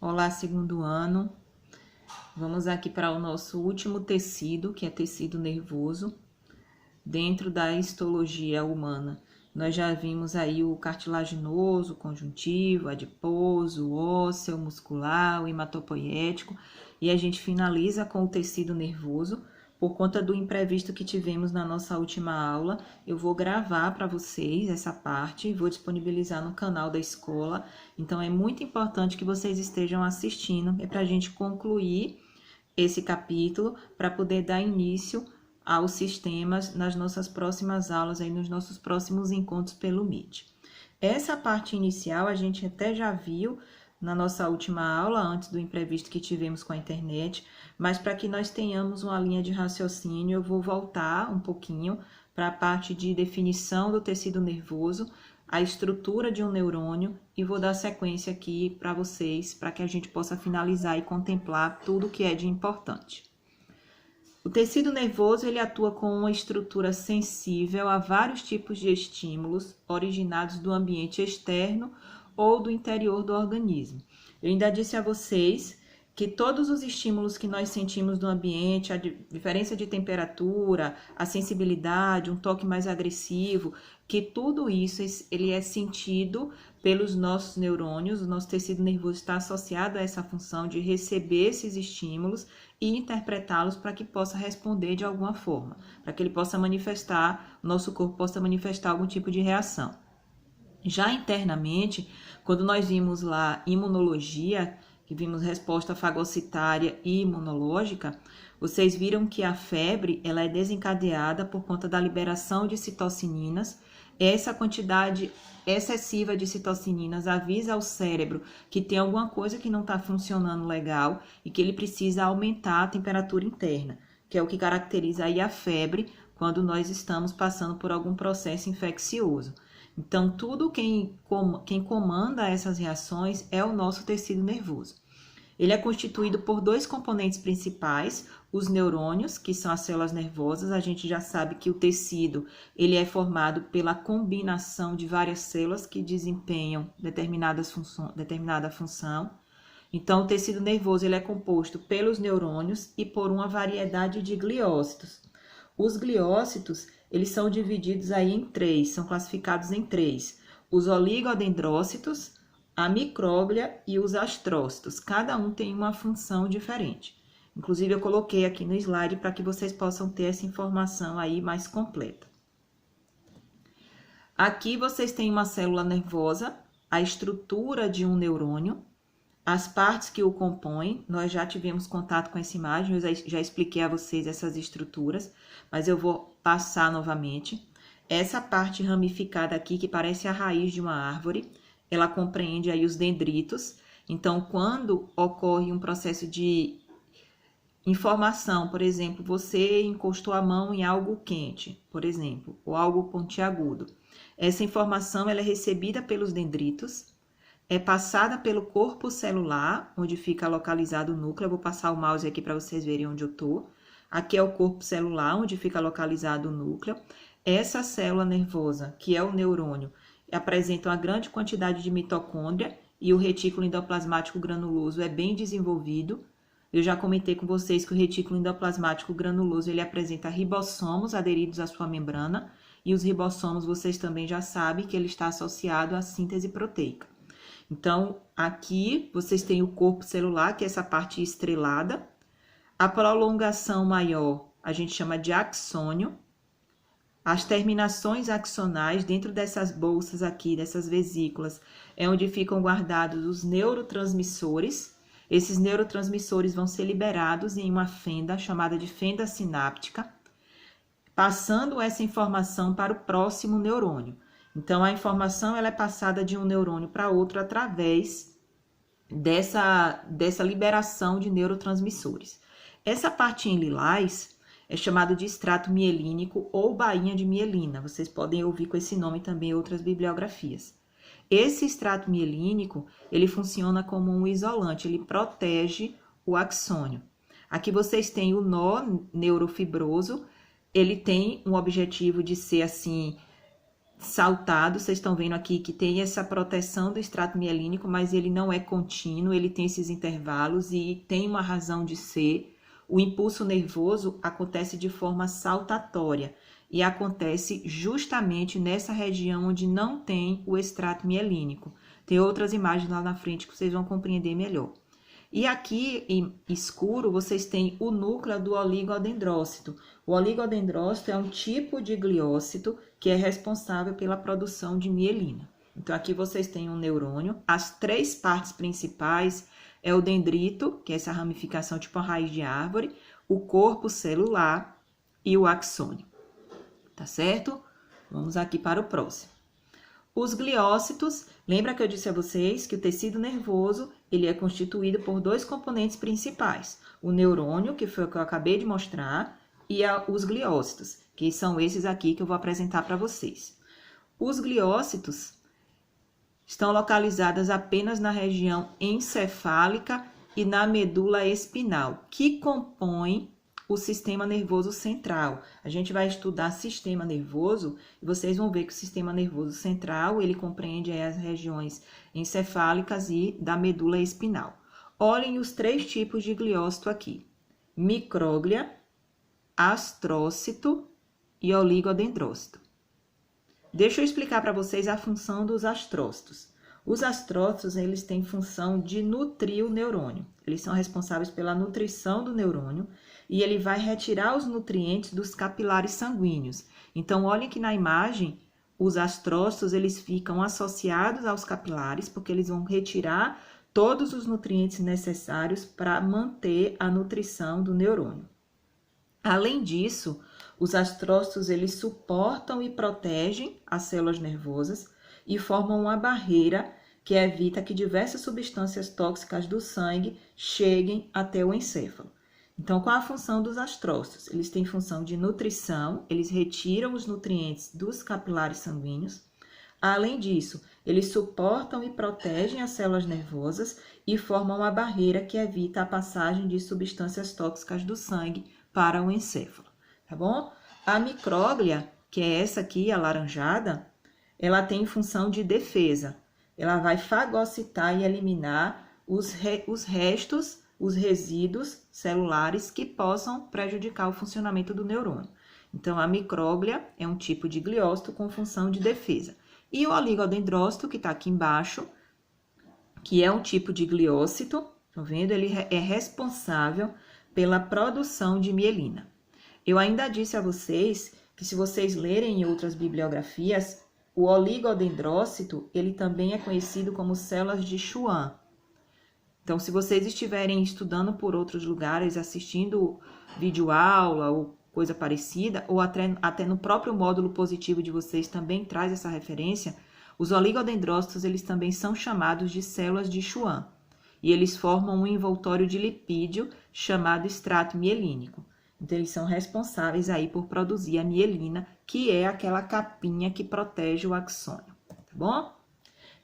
Olá, segundo ano. Vamos aqui para o nosso último tecido, que é tecido nervoso, dentro da histologia humana. Nós já vimos aí o cartilaginoso, o conjuntivo, adiposo, o ósseo, o muscular, o hematopoiético, e a gente finaliza com o tecido nervoso. Por conta do imprevisto que tivemos na nossa última aula, eu vou gravar para vocês essa parte e vou disponibilizar no canal da escola. Então, é muito importante que vocês estejam assistindo, para a gente concluir esse capítulo, para poder dar início aos sistemas nas nossas próximas aulas, aí nos nossos próximos encontros pelo Meet. Essa parte inicial a gente até já viu na nossa última aula, antes do imprevisto que tivemos com a internet, mas para que nós tenhamos uma linha de raciocínio, eu vou voltar um pouquinho para a parte de definição do tecido nervoso, a estrutura de um neurônio, e vou dar sequência aqui para vocês, para que a gente possa finalizar e contemplar tudo que é de importante. O tecido nervoso, ele atua com uma estrutura sensível a vários tipos de estímulos originados do ambiente externo ou do interior do organismo. Eu ainda disse a vocês que todos os estímulos que nós sentimos do ambiente, a diferença de temperatura, a sensibilidade, um toque mais agressivo, que tudo isso ele é sentido pelos nossos neurônios. O nosso tecido nervoso está associado a essa função de receber esses estímulos e interpretá-los para que possa responder de alguma forma, para que ele possa manifestar, o nosso corpo possa manifestar algum tipo de reação. Já internamente, quando nós vimos lá imunologia, que vimos resposta fagocitária e imunológica, vocês viram que a febre ela é desencadeada por conta da liberação de citocininas. Essa quantidade excessiva de citocininas avisa ao cérebro que tem alguma coisa que não está funcionando legal e que ele precisa aumentar a temperatura interna, que é o que caracteriza aí a febre quando nós estamos passando por algum processo infeccioso. Então, quem comanda essas reações é o nosso tecido nervoso. Ele é constituído por dois componentes principais, os neurônios, que são as células nervosas. A gente já sabe que o tecido ele é formado pela combinação de várias células que desempenham determinada função. Então, o tecido nervoso ele é composto pelos neurônios e por uma variedade de gliócitos. Os gliócitos, eles são divididos aí em três, são classificados em três. Os oligodendrócitos, a micróglia e os astrócitos. Cada um tem uma função diferente. Inclusive, eu coloquei aqui no slide para que vocês possam ter essa informação aí mais completa. Aqui vocês têm uma célula nervosa, a estrutura de um neurônio, as partes que o compõem. Nós já tivemos contato com essa imagem, eu já expliquei a vocês essas estruturas, mas eu vou passar novamente. Essa parte ramificada aqui, que parece a raiz de uma árvore, ela compreende aí os dendritos. Então, quando ocorre um processo de informação, por exemplo, você encostou a mão em algo quente, por exemplo, ou algo pontiagudo. Essa informação ela é recebida pelos dendritos, é passada pelo corpo celular, onde fica localizado o núcleo. Eu vou passar o mouse aqui para vocês verem onde eu estou. Aqui é o corpo celular, onde fica localizado o núcleo. Essa célula nervosa, que é o neurônio, apresenta uma grande quantidade de mitocôndria e o retículo endoplasmático granuloso é bem desenvolvido. Eu já comentei com vocês que o retículo endoplasmático granuloso ele apresenta ribossomos aderidos à sua membrana, e os ribossomos vocês também já sabem que ele está associado à síntese proteica. Então, aqui vocês têm o corpo celular, que é essa parte estrelada. A prolongação maior a gente chama de axônio. As terminações axonais dentro dessas bolsas aqui, dessas vesículas, é onde ficam guardados os neurotransmissores. Esses neurotransmissores vão ser liberados em uma fenda chamada de fenda sináptica, passando essa informação para o próximo neurônio. Então, a informação ela é passada de um neurônio para outro através dessa liberação de neurotransmissores. Essa parte em lilás é chamada de extrato mielínico ou bainha de mielina. Vocês podem ouvir com esse nome também em outras bibliografias. Esse extrato mielínico, ele funciona como um isolante, ele protege o axônio. Aqui vocês têm o nó neurofibroso, ele tem um objetivo de ser assim, saltado, vocês estão vendo aqui que tem essa proteção do extrato mielínico, mas ele não é contínuo, ele tem esses intervalos e tem uma razão de ser. O impulso nervoso acontece de forma saltatória e acontece justamente nessa região onde não tem o extrato mielínico. Tem outras imagens lá na frente que vocês vão compreender melhor. E aqui em escuro vocês têm o núcleo do oligodendrócito. O oligodendrócito é um tipo de gliócito que é responsável pela produção de mielina. Então aqui vocês têm um neurônio. As três partes principais é o dendrito, que é essa ramificação tipo a raiz de árvore, o corpo celular e o axônio. Tá certo? Vamos aqui para o próximo. Os gliócitos, lembra que eu disse a vocês que o tecido nervoso ele é constituído por dois componentes principais, o neurônio, que foi o que eu acabei de mostrar, e os gliócitos, que são esses aqui que eu vou apresentar para vocês. Os gliócitos estão localizados apenas na região encefálica e na medula espinal, que compõem o sistema nervoso central. A gente vai estudar sistema nervoso e vocês vão ver que o sistema nervoso central, ele compreende as regiões encefálicas e da medula espinal. Olhem os três tipos de gliócito aqui: micróglia, astrócito e oligodendrócito. Deixa eu explicar para vocês a função dos astrócitos. Os astrócitos, eles têm função de nutrir o neurônio. Eles são responsáveis pela nutrição do neurônio e ele vai retirar os nutrientes dos capilares sanguíneos. Então, olhem que na imagem, os astrócitos, eles ficam associados aos capilares, porque eles vão retirar todos os nutrientes necessários para manter a nutrição do neurônio. Além disso, os astrócitos, eles suportam e protegem as células nervosas e formam uma barreira que evita que diversas substâncias tóxicas do sangue cheguem até o encéfalo. Então, qual a função dos astrócitos? Eles têm função de nutrição, eles retiram os nutrientes dos capilares sanguíneos. Além disso, eles suportam e protegem as células nervosas e formam uma barreira que evita a passagem de substâncias tóxicas do sangue para o encéfalo, tá bom? A micróglia, que é essa aqui, alaranjada, ela tem função de defesa. Ela vai fagocitar e eliminar os restos, os resíduos celulares que possam prejudicar o funcionamento do neurônio. Então, a micróglia é um tipo de gliócito com função de defesa. E o oligodendrócito, que está aqui embaixo, que é um tipo de gliócito, estão vendo? Ele é responsável pela produção de mielina. Eu ainda disse a vocês que se vocês lerem em outras bibliografias, o oligodendrócito, ele também é conhecido como células de Schwann. Então, se vocês estiverem estudando por outros lugares, assistindo videoaula ou coisa parecida, ou até no próprio módulo positivo de vocês também traz essa referência, os oligodendrócitos, eles também são chamados de células de Schwann. E eles formam um envoltório de lipídio chamado extrato mielínico. Então, eles são responsáveis aí por produzir a mielina, que é aquela capinha que protege o axônio, tá bom?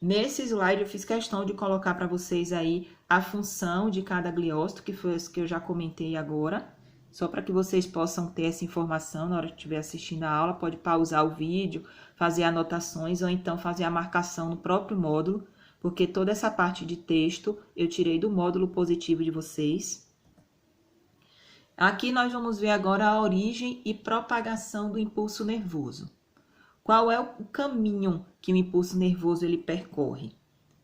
Nesse slide eu fiz questão de colocar para vocês aí a função de cada gliócito, que foi as que eu já comentei agora, só para que vocês possam ter essa informação na hora que estiver assistindo a aula, pode pausar o vídeo, fazer anotações ou então fazer a marcação no próprio módulo, porque toda essa parte de texto eu tirei do módulo positivo de vocês. Aqui nós vamos ver agora a origem e propagação do impulso nervoso. Qual é o caminho que o impulso nervoso ele percorre?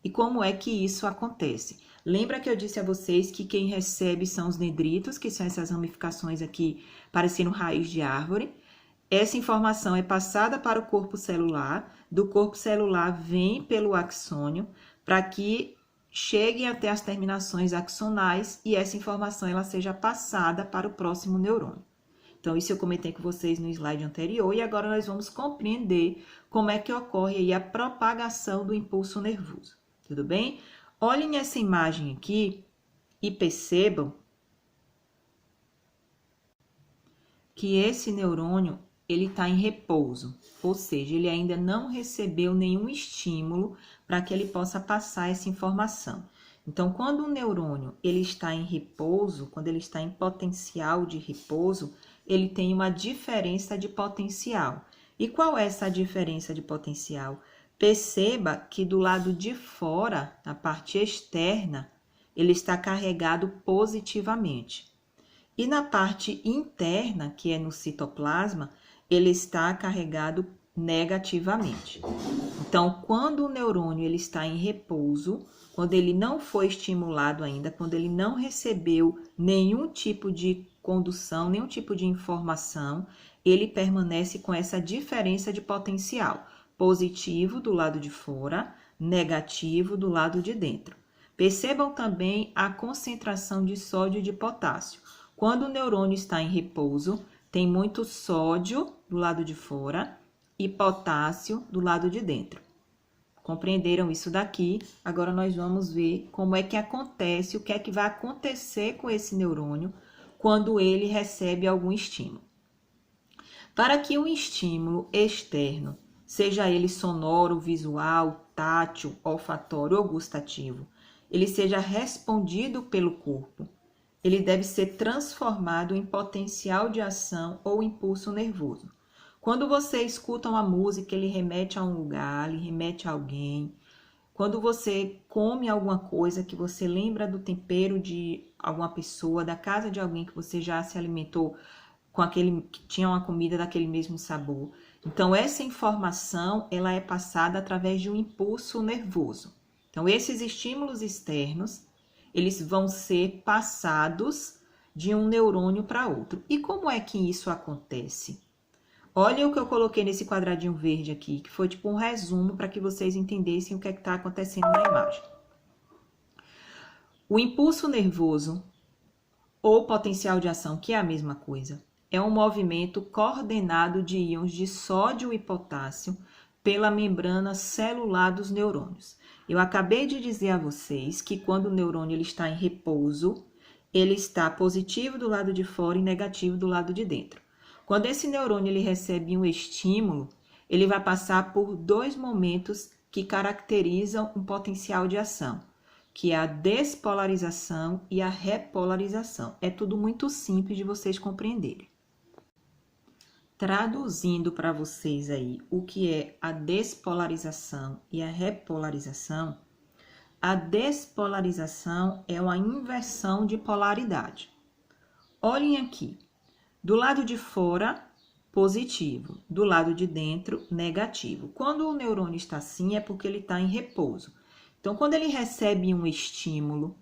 E como é que isso acontece? Lembra que eu disse a vocês que quem recebe são os dendritos, que são essas ramificações aqui parecendo raiz de árvore. Essa informação é passada para o corpo celular, do corpo celular vem pelo axônio, para que cheguem até as terminações axonais e essa informação ela seja passada para o próximo neurônio. Então, isso eu comentei com vocês no slide anterior e agora nós vamos compreender como é que ocorre aí a propagação do impulso nervoso, tudo bem? Olhem essa imagem aqui e percebam que esse neurônio, ele está em repouso, ou seja, ele ainda não recebeu nenhum estímulo para que ele possa passar essa informação. Então, quando o neurônio ele está em repouso, quando ele está em potencial de repouso, ele tem uma diferença de potencial. E qual é essa diferença de potencial? Perceba que do lado de fora, na parte externa, ele está carregado positivamente. E na parte interna, que é no citoplasma, ele está carregado negativamente. Então, quando o neurônio ele está em repouso, quando ele não foi estimulado ainda, quando ele não recebeu nenhum tipo de condução, nenhum tipo de informação, ele permanece com essa diferença de potencial, positivo do lado de fora, negativo do lado de dentro. Percebam também a concentração de sódio e de potássio. Quando o neurônio está em repouso, tem muito sódio do lado de fora e potássio do lado de dentro. Compreenderam isso daqui? Agora nós vamos ver como é que acontece, o que é que vai acontecer com esse neurônio quando ele recebe algum estímulo. Para que um estímulo externo, seja ele sonoro, visual, tátil, olfatório ou gustativo, ele seja respondido pelo corpo, ele deve ser transformado em potencial de ação ou impulso nervoso. Quando você escuta uma música, ele remete a um lugar, ele remete a alguém. Quando você come alguma coisa que você lembra do tempero de alguma pessoa, da casa de alguém que você já se alimentou com aquele que tinha uma comida daquele mesmo sabor. Então essa informação, ela é passada através de um impulso nervoso. Então esses estímulos externos, eles vão ser passados de um neurônio para outro. E como é que isso acontece? Olha o que eu coloquei nesse quadradinho verde aqui, que foi tipo um resumo para que vocês entendessem o que é que está acontecendo na imagem. O impulso nervoso, ou potencial de ação, que é a mesma coisa, é um movimento coordenado de íons de sódio e potássio pela membrana celular dos neurônios. Eu acabei de dizer a vocês que quando o neurônio ele está em repouso, ele está positivo do lado de fora e negativo do lado de dentro. Quando esse neurônio ele recebe um estímulo, ele vai passar por dois momentos que caracterizam um potencial de ação, que é a despolarização e a repolarização. É tudo muito simples de vocês compreenderem. Traduzindo para vocês aí o que é a despolarização e a repolarização, a despolarização é uma inversão de polaridade. Olhem aqui. Do lado de fora, positivo. Do lado de dentro, negativo. Quando o neurônio está assim, é porque ele está em repouso. Então, quando ele recebe um estímulo,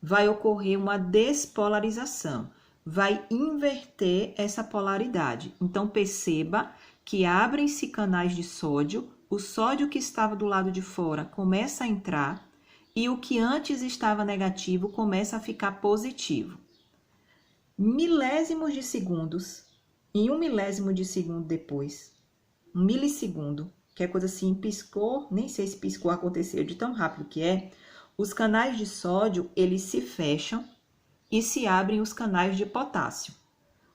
vai ocorrer uma despolarização. Vai inverter essa polaridade. Então, perceba que abrem-se canais de sódio. O sódio que estava do lado de fora começa a entrar e o que antes estava negativo começa a ficar positivo. Milésimos de segundos, em 1 milésimo de segundo depois, 1 milissegundo, que é coisa assim, piscou, nem sei se piscou, aconteceu de tão rápido que é, os canais de sódio, eles se fecham e se abrem os canais de potássio.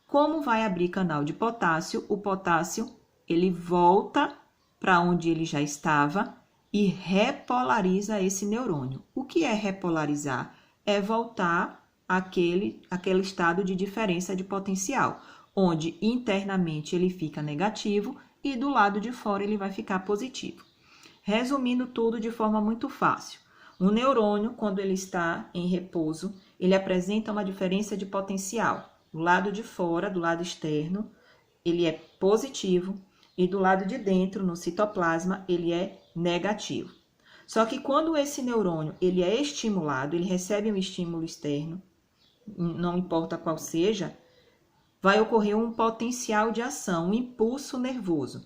Como vai abrir canal de potássio? O potássio, ele volta para onde ele já estava e repolariza esse neurônio. O que é repolarizar? É voltar aquele estado de diferença de potencial, onde internamente ele fica negativo e do lado de fora ele vai ficar positivo. Resumindo tudo de forma muito fácil, um neurônio, quando ele está em repouso, ele apresenta uma diferença de potencial. Do lado de fora, do lado externo, ele é positivo e do lado de dentro, no citoplasma, ele é negativo. Só que quando esse neurônio ele é estimulado, ele recebe um estímulo externo, não importa qual seja, vai ocorrer um potencial de ação, um impulso nervoso.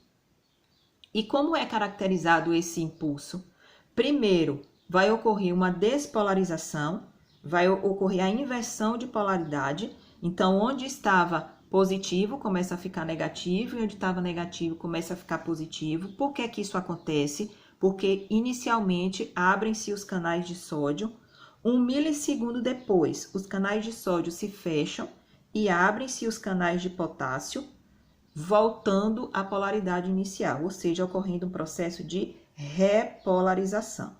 E como é caracterizado esse impulso? Primeiro, vai ocorrer uma despolarização, vai ocorrer a inversão de polaridade. Então, onde estava positivo começa a ficar negativo e onde estava negativo começa a ficar positivo. Por que que isso acontece? Porque inicialmente abrem-se os canais de sódio. 1 milissegundo depois, os canais de sódio se fecham e abrem-se os canais de potássio, voltando à polaridade inicial, ou seja, ocorrendo um processo de repolarização,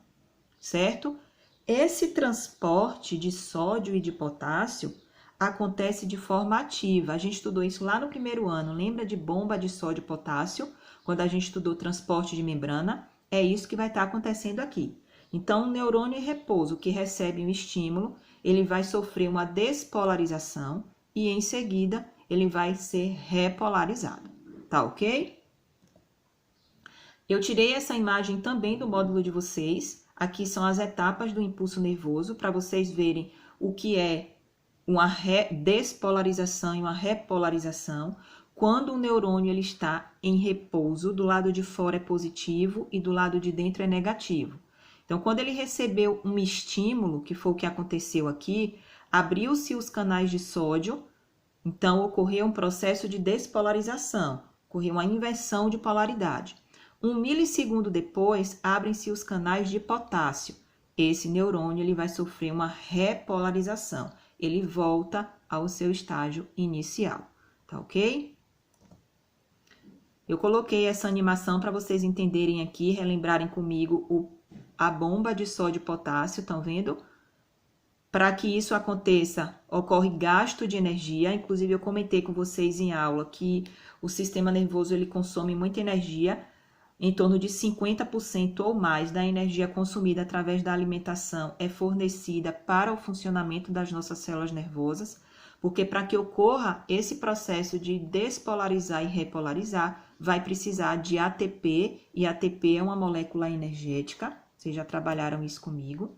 certo? Esse transporte de sódio e de potássio acontece de forma ativa. A gente estudou isso lá no primeiro ano. Lembra de bomba de sódio e potássio? Quando a gente estudou transporte de membrana, é isso que vai estar acontecendo aqui. Então, o neurônio em repouso que recebe um estímulo, ele vai sofrer uma despolarização e em seguida ele vai ser repolarizado. Tá ok? Eu tirei essa imagem também do módulo de vocês. Aqui são as etapas do impulso nervoso para vocês verem o que é uma despolarização e uma repolarização. Quando o neurônio ele está em repouso, do lado de fora é positivo e do lado de dentro é negativo. Então, quando ele recebeu um estímulo, que foi o que aconteceu aqui, abriu-se os canais de sódio, então ocorreu um processo de despolarização, ocorreu uma inversão de polaridade. 1 milissegundo depois, abrem-se os canais de potássio. Esse neurônio ele vai sofrer uma repolarização. Ele volta ao seu estágio inicial, tá ok? Eu coloquei essa animação para vocês entenderem aqui, relembrarem comigo a bomba de sódio e potássio, estão vendo? Para que isso aconteça, ocorre gasto de energia. Inclusive, eu comentei com vocês em aula que o sistema nervoso ele consome muita energia, em torno de 50% ou mais da energia consumida através da alimentação é fornecida para o funcionamento das nossas células nervosas, porque para que ocorra esse processo de despolarizar e repolarizar, vai precisar de ATP, e ATP é uma molécula energética, vocês já trabalharam isso comigo.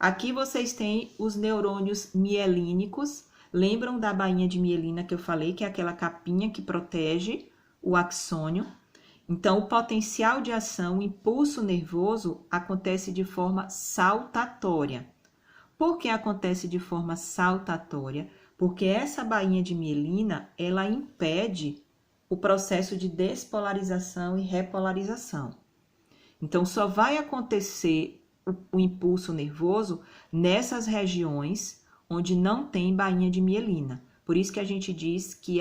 Aqui vocês têm os neurônios mielínicos, lembram da bainha de mielina que eu falei, que é aquela capinha que protege o axônio? Então, o potencial de ação, o impulso nervoso, acontece de forma saltatória. Por que acontece de forma saltatória? Porque essa bainha de mielina, ela impede o processo de despolarização e repolarização. Então, só vai acontecer o impulso nervoso nessas regiões onde não tem bainha de mielina. Por isso que a gente diz que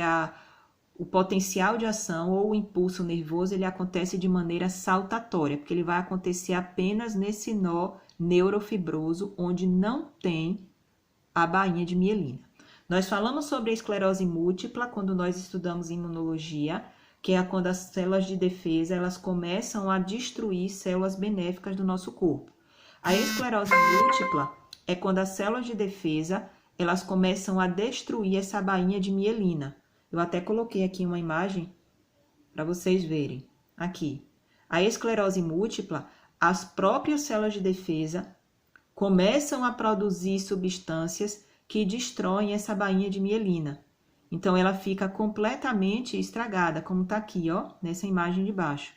o potencial de ação ou o impulso nervoso, ele acontece de maneira saltatória, porque ele vai acontecer apenas nesse nó neurofibroso, onde não tem a bainha de mielina. Nós falamos sobre a esclerose múltipla quando nós estudamos imunologia, que é quando as células de defesa, elas começam a destruir células benéficas do nosso corpo. A esclerose múltipla é quando as células de defesa, elas começam a destruir essa bainha de mielina. Eu até coloquei aqui uma imagem para vocês verem. Aqui. A esclerose múltipla, as próprias células de defesa começam a produzir substâncias que destroem essa bainha de mielina. Então, ela fica completamente estragada, como está aqui, ó, nessa imagem de baixo.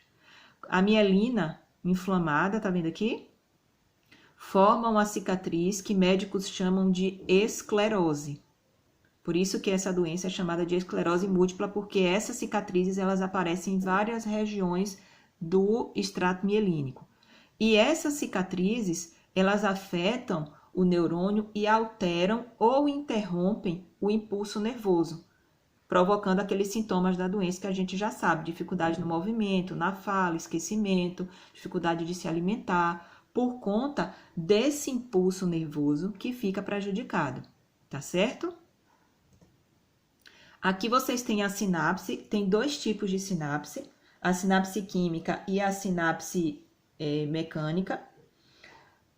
A mielina inflamada, tá vendo aqui? Forma uma cicatriz que médicos chamam de esclerose. Por isso que essa doença é chamada de esclerose múltipla, porque essas cicatrizes elas aparecem em várias regiões do extrato mielínico. E essas cicatrizes, elas afetam o neurônio e alteram ou interrompem o impulso nervoso, provocando aqueles sintomas da doença que a gente já sabe, dificuldade no movimento, na fala, esquecimento, dificuldade de se alimentar, por conta desse impulso nervoso que fica prejudicado, tá certo? Aqui vocês têm a sinapse, tem dois tipos de sinapse, a sinapse química e a sinapse mecânica,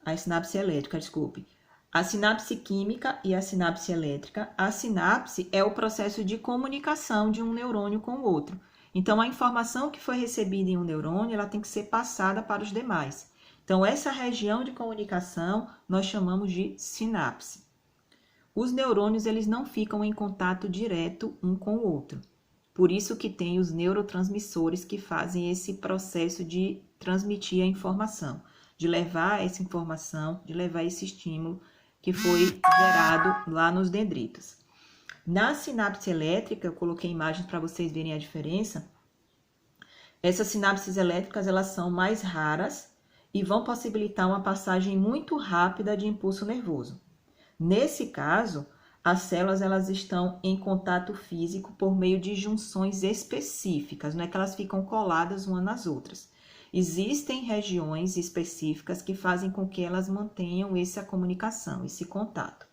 a sinapse elétrica, desculpe. A sinapse química e a sinapse elétrica. A sinapse é o processo de comunicação de um neurônio com o outro. Então, a informação que foi recebida em um neurônio, ela tem que ser passada para os demais. Então, essa região de comunicação nós chamamos de sinapse. Os neurônios, eles não ficam em contato direto um com o outro. Por isso que tem os neurotransmissores que fazem esse processo de transmitir a informação, de levar essa informação, de levar esse estímulo que foi gerado lá nos dendritos. Na sinapse elétrica, eu coloquei imagens para vocês verem a diferença. Essas sinapses elétricas, elas são mais raras e vão possibilitar uma passagem muito rápida de impulso nervoso. Nesse caso, as células elas estão em contato físico por meio de junções específicas, não é que elas ficam coladas umas nas outras. Existem regiões específicas que fazem com que elas mantenham essa comunicação, esse contato.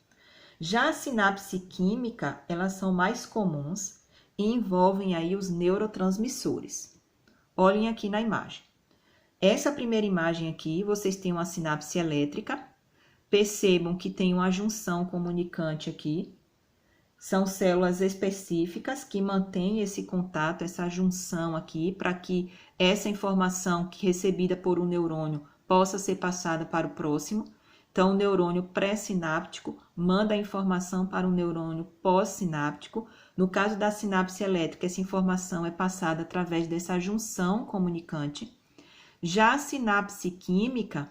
Já a sinapse química, elas são mais comuns e envolvem aí os neurotransmissores. Olhem aqui na imagem. Essa primeira imagem aqui, vocês têm uma sinapse elétrica. Percebam que tem uma junção comunicante aqui. São células específicas que mantêm esse contato, essa junção aqui, para que essa informação que recebida por um neurônio possa ser passada para o próximo. Então, o neurônio pré-sináptico manda a informação para o neurônio pós-sináptico. No caso da sinapse elétrica, essa informação é passada através dessa junção comunicante. Já a sinapse química,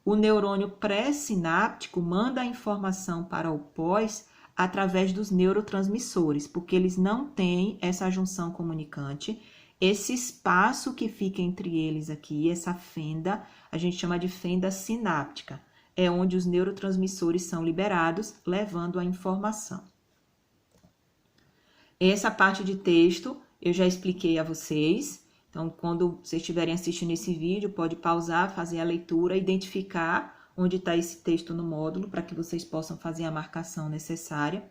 o neurônio pré-sináptico manda a informação para o pós através dos neurotransmissores, porque eles não têm essa junção comunicante. Esse espaço que fica entre eles aqui, essa fenda, a gente chama de fenda sináptica. É onde os neurotransmissores são liberados, levando a informação. Essa parte de texto eu já expliquei a vocês. Então, quando vocês estiverem assistindo esse vídeo, pode pausar, fazer a leitura, identificar onde está esse texto no módulo, para que vocês possam fazer a marcação necessária.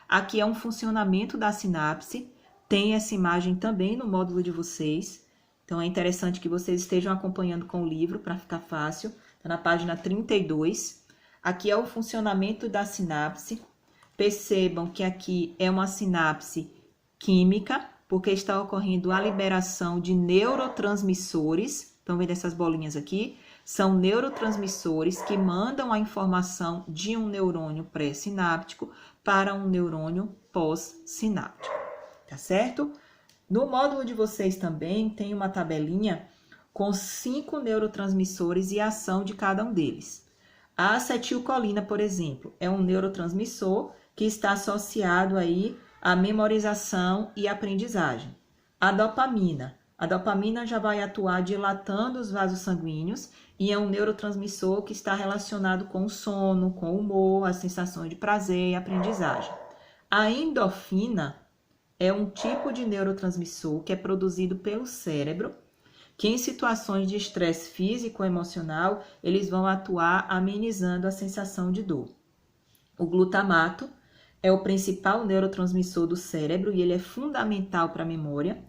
Aqui é um funcionamento da sinapse, tem essa imagem também no módulo de vocês. Então, é interessante que vocês estejam acompanhando com o livro, para ficar fácil. Está na página 32. Aqui é o funcionamento da sinapse. Percebam que aqui é uma sinapse química, porque está ocorrendo a liberação de neurotransmissores. Estão vendo essas bolinhas aqui? São neurotransmissores que mandam a informação de um neurônio pré-sináptico para um neurônio pós-sináptico. Tá certo? No módulo de vocês também tem uma tabelinha com 5 neurotransmissores e a ação de cada um deles. A acetilcolina, por exemplo, é um neurotransmissor que está associado aí à memorização e aprendizagem. A dopamina já vai atuar dilatando os vasos sanguíneos e é um neurotransmissor que está relacionado com o sono, com o humor, as sensações de prazer e aprendizagem. A endorfina é um tipo de neurotransmissor que é produzido pelo cérebro, que em situações de estresse físico ou emocional, eles vão atuar amenizando a sensação de dor. O glutamato é o principal neurotransmissor do cérebro e ele é fundamental para a memória.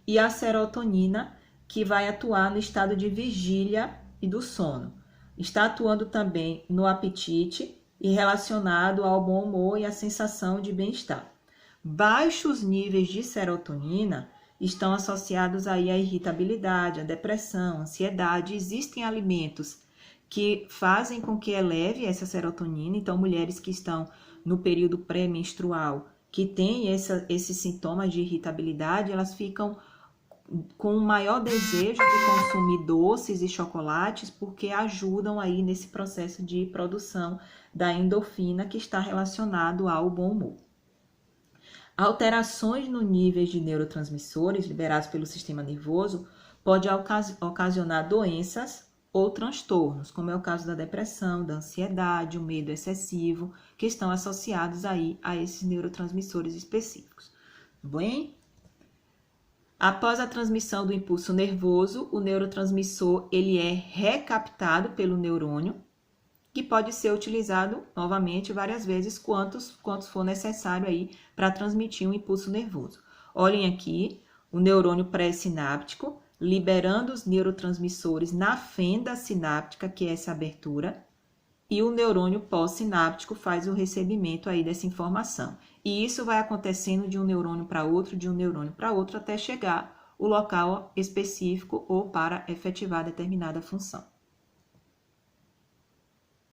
E a serotonina, que vai atuar no estado de vigília e do sono. Está atuando também no apetite e relacionado ao bom humor e à sensação de bem-estar. Baixos níveis de serotonina estão associados aí à irritabilidade, à depressão, ansiedade. Existem alimentos que fazem com que eleve essa serotonina. Então, mulheres que estão no período pré-menstrual, que têm esses sintomas de irritabilidade, elas ficam com um maior desejo de consumir doces e chocolates, porque ajudam aí nesse processo de produção da endorfina que está relacionado ao bom humor. Alterações no nível de neurotransmissores liberados pelo sistema nervoso pode ocasionar doenças ou transtornos, como é o caso da depressão, da ansiedade, o medo excessivo, que estão associados aí a esses neurotransmissores específicos. Tudo bem? Após a transmissão do impulso nervoso, o neurotransmissor ele é recaptado pelo neurônio, que pode ser utilizado novamente várias vezes, quantos for necessário aí para transmitir um impulso nervoso. Olhem aqui, o neurônio pré-sináptico liberando os neurotransmissores na fenda sináptica, que é essa abertura, e o neurônio pós-sináptico faz o recebimento aí dessa informação. E isso vai acontecendo de um neurônio para outro, de um neurônio para outro, até chegar o local específico ou para efetivar determinada função.